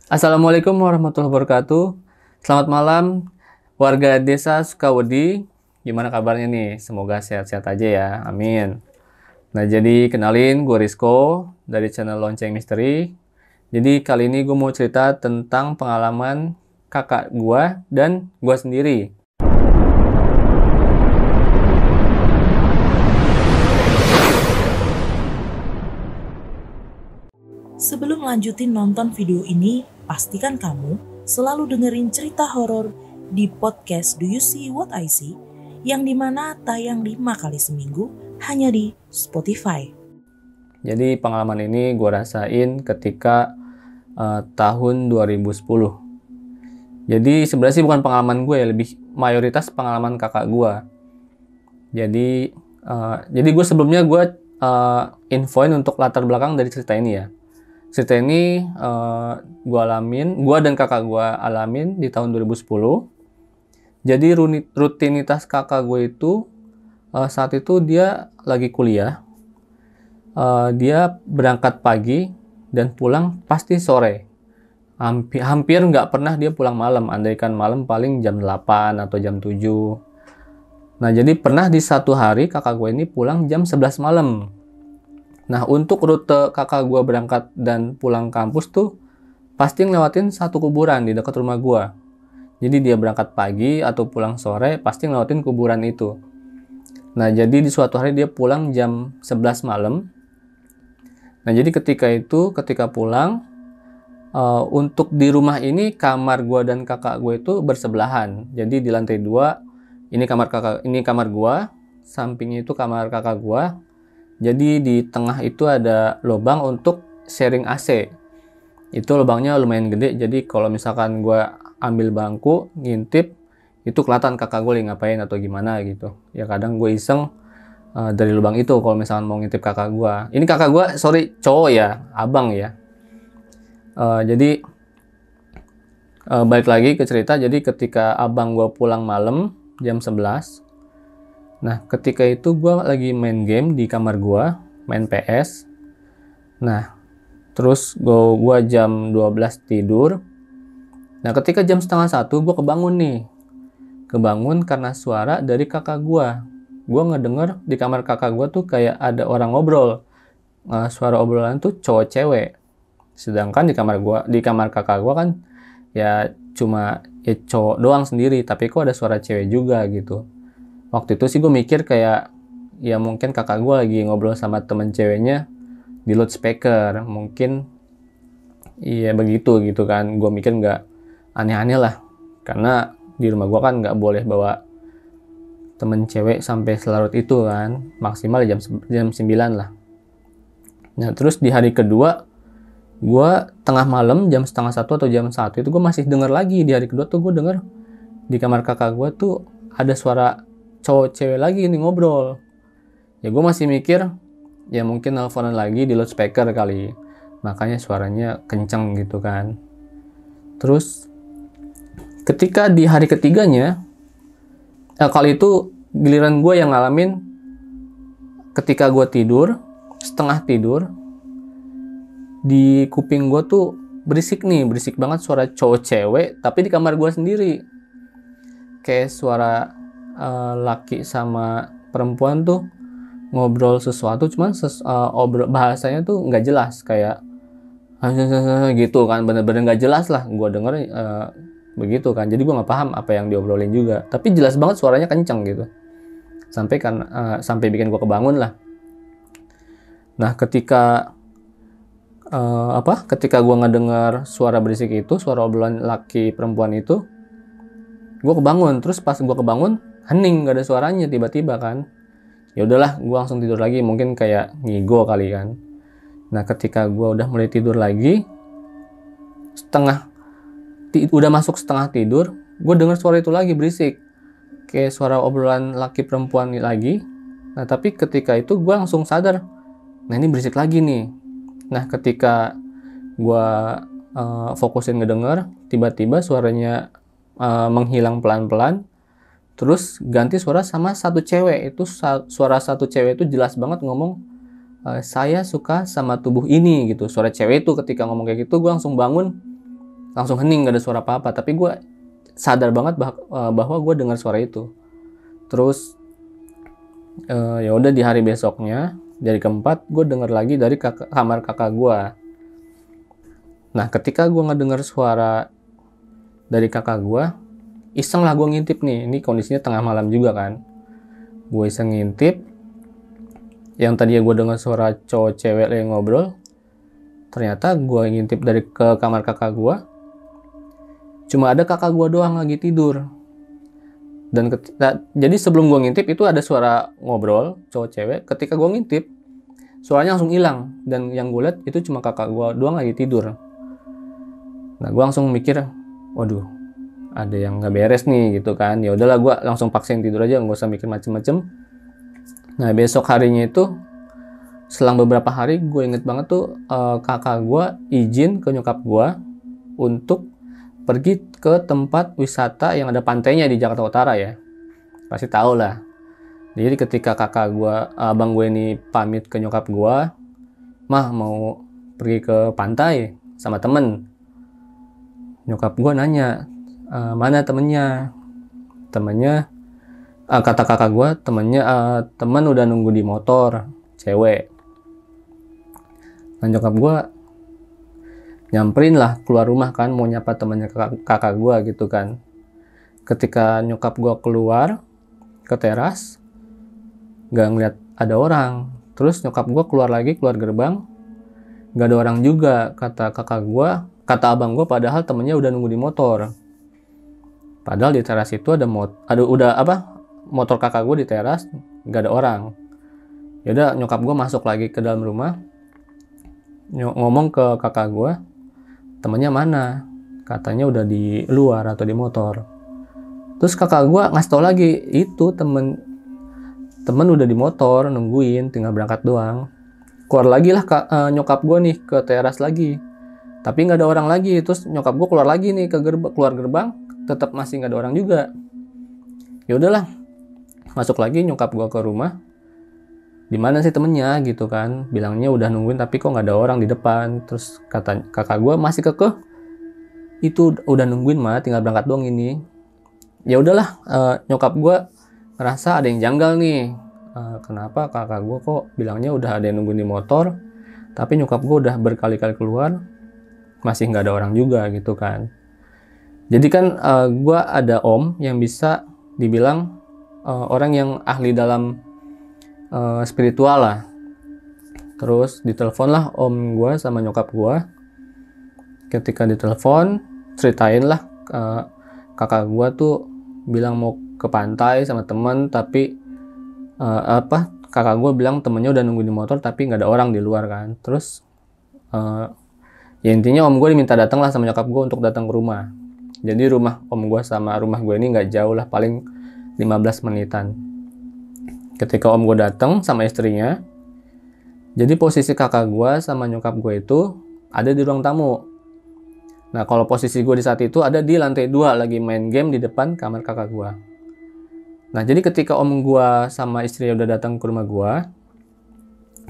Assalamualaikum warahmatullahi wabarakatuh. Selamat malam warga desa Sukawedi. Gimana kabarnya nih? Semoga sehat-sehat aja ya. Amin. Nah, jadi kenalin gue Rizko dari channel Lonceng Misteri. Jadi kali ini gue mau cerita tentang pengalaman kakak gue dan gue sendiri. Sebelum lanjutin nonton video ini, pastikan kamu selalu dengerin cerita horor di podcast Do You See What I See, yang dimana tayang 5 kali seminggu hanya di Spotify. Jadi pengalaman ini gue rasain ketika tahun 2010. Jadi sebenarnya sih bukan pengalaman gue ya, lebih mayoritas pengalaman kakak gue. Jadi gue sebelumnya gue infoin untuk latar belakang dari cerita ini ya. Cerita ini gue dan kakak gue alamin di tahun 2010. Jadi rutinitas kakak gue itu saat itu dia lagi kuliah. Dia berangkat pagi dan pulang pasti sore. Hampir nggak pernah dia pulang malam. Andaikan malam paling jam 8 atau jam 7. Nah, jadi pernah di satu hari kakak gue ini pulang jam 11 malam. Nah, untuk rute kakak gue berangkat dan pulang kampus tuh pasti ngelewatin satu kuburan di dekat rumah gue. Jadi dia berangkat pagi atau pulang sore pasti ngelewatin kuburan itu. Nah, jadi di suatu hari dia pulang jam 11 malam. Nah, jadi ketika pulang, untuk di rumah ini kamar gue dan kakak gue itu bersebelahan. Jadi di lantai 2 ini kamar gue, sampingnya itu kamar kakak gue. Jadi di tengah itu ada lubang untuk sharing AC. Itu lubangnya lumayan gede, jadi kalau misalkan gue ambil bangku, ngintip, itu kelihatan kakak gue lagi ngapain atau gimana gitu. Ya kadang gue iseng dari lubang itu kalau misalkan mau ngintip kakak gue. Ini kakak gue, sorry, cowok ya, abang ya. Jadi balik lagi ke cerita, jadi ketika abang gue pulang malam, jam 11, nah, ketika itu gue lagi main game di kamar gue, main PS. Nah, terus gue jam 12 tidur. Nah, ketika jam setengah 1, gue kebangun nih. Kebangun karena suara dari kakak gue. Gue ngedenger di kamar kakak gue tuh kayak ada orang ngobrol. Suara obrolan tuh cowok cewek. Sedangkan di kamar kakak gue kan ya cuma ya cowok doang sendiri. Tapi kok ada suara cewek juga gitu. Waktu itu sih gue mikir kayak ya mungkin kakak gue lagi ngobrol sama temen ceweknya di loudspeaker, mungkin iya begitu gitu kan. Gue mikir nggak aneh-aneh lah, karena di rumah gue kan nggak boleh bawa temen cewek sampai selarut itu kan, maksimal jam 9 lah. Nah, terus di hari kedua gue tengah malam jam setengah 1 atau jam 1 itu gue masih denger lagi. Di hari kedua tuh gue denger di kamar kakak gue tuh ada suara cowok cewek lagi nih ngobrol. Ya gue masih mikir ya mungkin nelfonan lagi di loudspeaker kali, makanya suaranya kenceng gitu kan. Terus ketika di hari ketiganya, kali itu giliran gue yang ngalamin. Ketika gue tidur, setengah tidur, di kuping gue tuh berisik banget suara cowok cewek, tapi di kamar gue sendiri. Kayak suara laki sama perempuan tuh ngobrol sesuatu, cuman bahasanya tuh nggak jelas, kayak gitu kan, bener-bener nggak jelas lah. Gue denger begitu kan, jadi gue nggak paham apa yang diobrolin juga, tapi jelas banget suaranya kenceng gitu, sampai bikin gue kebangun lah. Nah, ketika gue ngedengar suara berisik itu, suara obrolan laki perempuan itu, gue kebangun. Terus pas gue kebangun, hening, gak ada suaranya tiba-tiba kan. Ya udahlah, gue langsung tidur lagi, mungkin kayak ngigo kali kan. Nah, ketika gue udah mulai tidur lagi, udah masuk setengah tidur, gue dengar suara itu lagi berisik, kayak suara obrolan laki perempuan lagi. Nah, tapi ketika itu gue langsung sadar, nah ini berisik lagi nih. Nah, ketika gue fokusin ngedenger, tiba-tiba suaranya menghilang pelan-pelan. Terus ganti suara sama satu cewek. Itu suara satu cewek itu jelas banget ngomong, saya suka sama tubuh ini gitu. Suara cewek itu ketika ngomong kayak gitu, gue langsung bangun. langsung hening, gak ada suara apa-apa. Tapi gue sadar banget bahwa gue dengar suara itu. Terus ya udah di hari besoknya, dari keempat, gue dengar lagi dari kamar kakak gue. Nah, ketika gue ngedengar suara dari kakak gue, iseng lah gue ngintip nih. Ini kondisinya tengah malam juga kan. Gue iseng ngintip. Yang tadinya gue dengar suara cowok cewek yang ngobrol, ternyata gue ngintip dari ke kamar kakak gue, cuma ada kakak gue doang lagi tidur. Dan jadi sebelum gue ngintip itu ada suara ngobrol cowok cewek. Ketika gue ngintip, suaranya langsung hilang, dan yang gue lihat itu cuma kakak gue doang lagi tidur. Nah, gue langsung mikir, waduh, ada yang nggak beres nih gitu kan. Ya udahlah, gue langsung paksain tidur aja, nggak usah mikir macem-macem. Nah, besok harinya itu, selang beberapa hari, gue inget banget tuh kakak gue izin ke nyokap gue untuk pergi ke tempat wisata yang ada pantainya di Jakarta Utara ya. Pasti tahu lah. Jadi ketika abang gue ini pamit ke nyokap gue, mah mau pergi ke pantai sama temen. Nyokap gue nanya, mana temennya? Kata kakak gue, temen udah nunggu di motor, cewek. Nah, nyokap gue nyamperin lah keluar rumah kan, mau nyapa temennya kakak gue gitu kan. Ketika nyokap gue keluar ke teras, gak ngeliat ada orang. Terus nyokap gue keluar lagi, keluar gerbang, gak ada orang juga. Kata abang gue, padahal temennya udah nunggu di motor. Padahal di teras itu ada motor kakak gue di teras, gak ada orang. Yaudah, nyokap gue masuk lagi ke dalam rumah, ngomong ke kakak gue, temennya mana? Katanya udah di luar atau di motor. Terus kakak gue ngasih tau lagi, itu temen udah di motor nungguin, tinggal berangkat doang. Keluar lagi lah nyokap gue nih ke teras lagi, tapi nggak ada orang lagi. Terus nyokap gue keluar lagi nih keluar gerbang, tetap masih nggak ada orang juga. Ya udahlah, masuk lagi nyokap gue ke rumah, di mana sih temennya gitu kan, bilangnya udah nungguin tapi kok nggak ada orang di depan. Terus kata kakak gue masih kekeh, itu udah nungguin mah, tinggal berangkat doang ini. Ya udahlah, nyokap gue ngerasa ada yang janggal nih. Kenapa kakak gue kok bilangnya udah ada yang nungguin di motor, tapi nyokap gue udah berkali-kali keluar masih nggak ada orang juga gitu kan. Jadi kan gue ada om yang bisa dibilang orang yang ahli dalam spiritual lah. Terus ditelepon lah om gue sama nyokap gue. Ketika ditelepon, ceritain lah kakak gue tuh bilang mau ke pantai sama temen, tapi kakak gue bilang temennya udah nunggu di motor tapi nggak ada orang di luar kan. Terus ya intinya om gue diminta datang lah sama nyokap gue untuk datang ke rumah. Jadi rumah om gue sama rumah gue ini nggak jauh lah, paling 15 menitan. Ketika om gue datang sama istrinya, jadi posisi kakak gue sama nyokap gue itu ada di ruang tamu. Nah, kalau posisi gue di saat itu ada di lantai 2 lagi main game di depan kamar kakak gue. Nah, jadi ketika om gue sama istrinya udah datang ke rumah gue,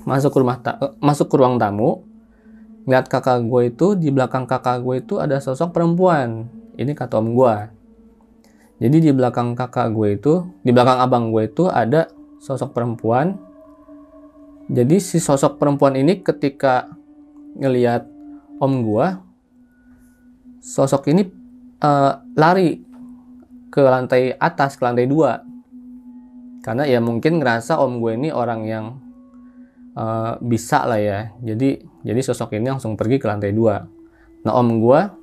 masuk ke ruang tamu, ngeliat kakak gue itu, di belakang kakak gue itu ada sosok perempuan. Ini kata om gue. Jadi di belakang di belakang abang gue itu ada sosok perempuan. Jadi si sosok perempuan ini ketika ngeliat om gue, sosok ini lari ke lantai atas, ke lantai 2. Karena ya mungkin ngerasa om gue ini orang yang bisa lah ya. Jadi sosok ini langsung pergi ke lantai 2. Nah, om gue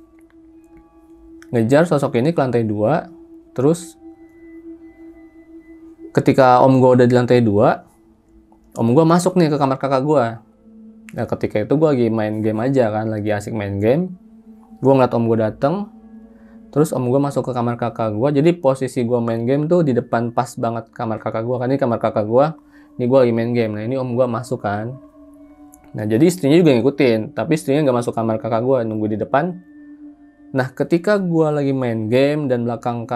ngejar sosok ini ke lantai 2. Terus ketika om gue udah di lantai 2, om gue masuk nih ke kamar kakak gue. Nah, ketika itu gue lagi main game aja kan, lagi asik main game. Gue ngeliat om gue dateng, terus om gue masuk ke kamar kakak gue. Jadi posisi gue main game tuh di depan pas banget kamar kakak gue kan. Ini kamar kakak gue, ini gue lagi main game. Nah, ini om gue masuk kan. Nah, jadi istrinya juga ngikutin, tapi istrinya nggak masuk kamar kakak gue, nunggu di depan. Nah, ketika gue lagi main game dan belakang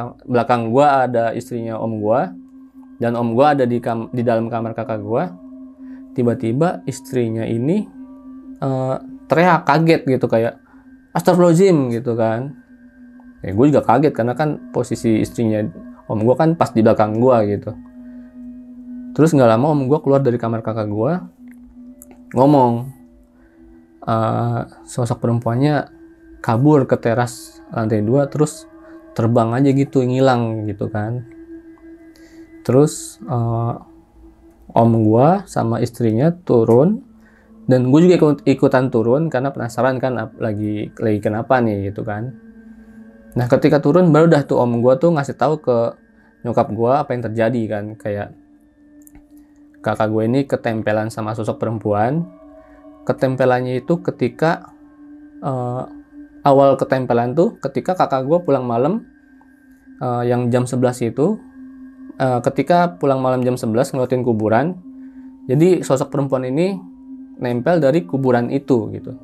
gue ada istrinya om gue, dan om gue ada di dalam kamar kakak gue, tiba-tiba istrinya ini teriak kaget gitu, kayak astagfirullahaladzim gitu kan. Ya gue juga kaget karena kan posisi istrinya om gue kan pas di belakang gue gitu. Terus nggak lama om gue keluar dari kamar kakak gue ngomong, sosok perempuannya kabur ke teras lantai 2 terus terbang aja gitu, ngilang gitu kan. Terus om gue sama istrinya turun dan gue juga ikutan turun karena penasaran kan lagi kenapa nih gitu kan. Nah ketika turun baru dah tuh om gue tuh ngasih tahu ke nyokap gue apa yang terjadi kan, kayak kakak gue ini ketempelan sama sosok perempuan. Ketempelannya itu ketika awal ketempelan tuh ketika kakak gue pulang malam yang jam 11 itu, ketika pulang malam jam 11 ngeliatin kuburan, jadi sosok perempuan ini nempel dari kuburan itu gitu.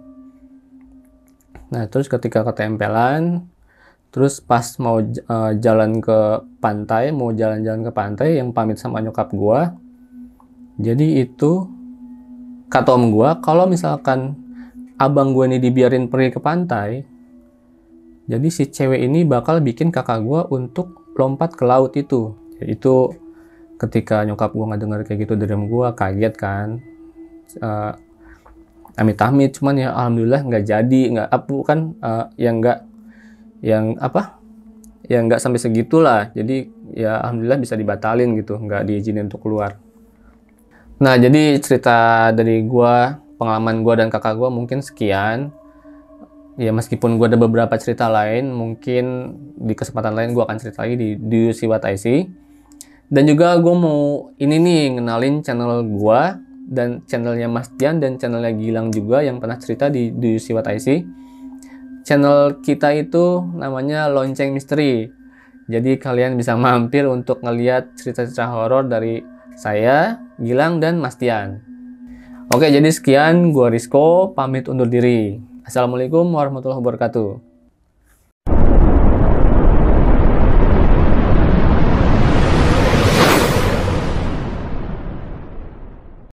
Nah terus ketika ketempelan, terus pas mau jalan ke pantai, mau jalan-jalan ke pantai yang pamit sama nyokap gue, jadi itu kata om gue kalau misalkan abang gue ini dibiarin pergi ke pantai, jadi si cewek ini bakal bikin kakak gue untuk lompat ke laut itu. Itu ketika nyokap gue ngedenger kayak gitu dari om gue, kaget kan. Amit-amit, cuman ya alhamdulillah nggak jadi, yang nggak sampai segitulah. Jadi ya alhamdulillah bisa dibatalin gitu, nggak diizinin untuk keluar. Nah jadi cerita dari gue, pengalaman gue dan kakak gue mungkin sekian. Ya meskipun gue ada beberapa cerita lain, mungkin di kesempatan lain gue akan cerita lagi di Do You See What I See. Dan juga gue mau ini nih ngenalin channel gue dan channelnya Mas Dian dan channelnya Gilang juga yang pernah cerita di Do You See What I See. Channel kita itu namanya Lonceng Misteri. Jadi kalian bisa mampir untuk ngeliat cerita-cerita horor dari saya, Gilang, dan Mas Dian. Oke, jadi sekian. Gua Rizko, pamit undur diri. Assalamualaikum warahmatullahi wabarakatuh.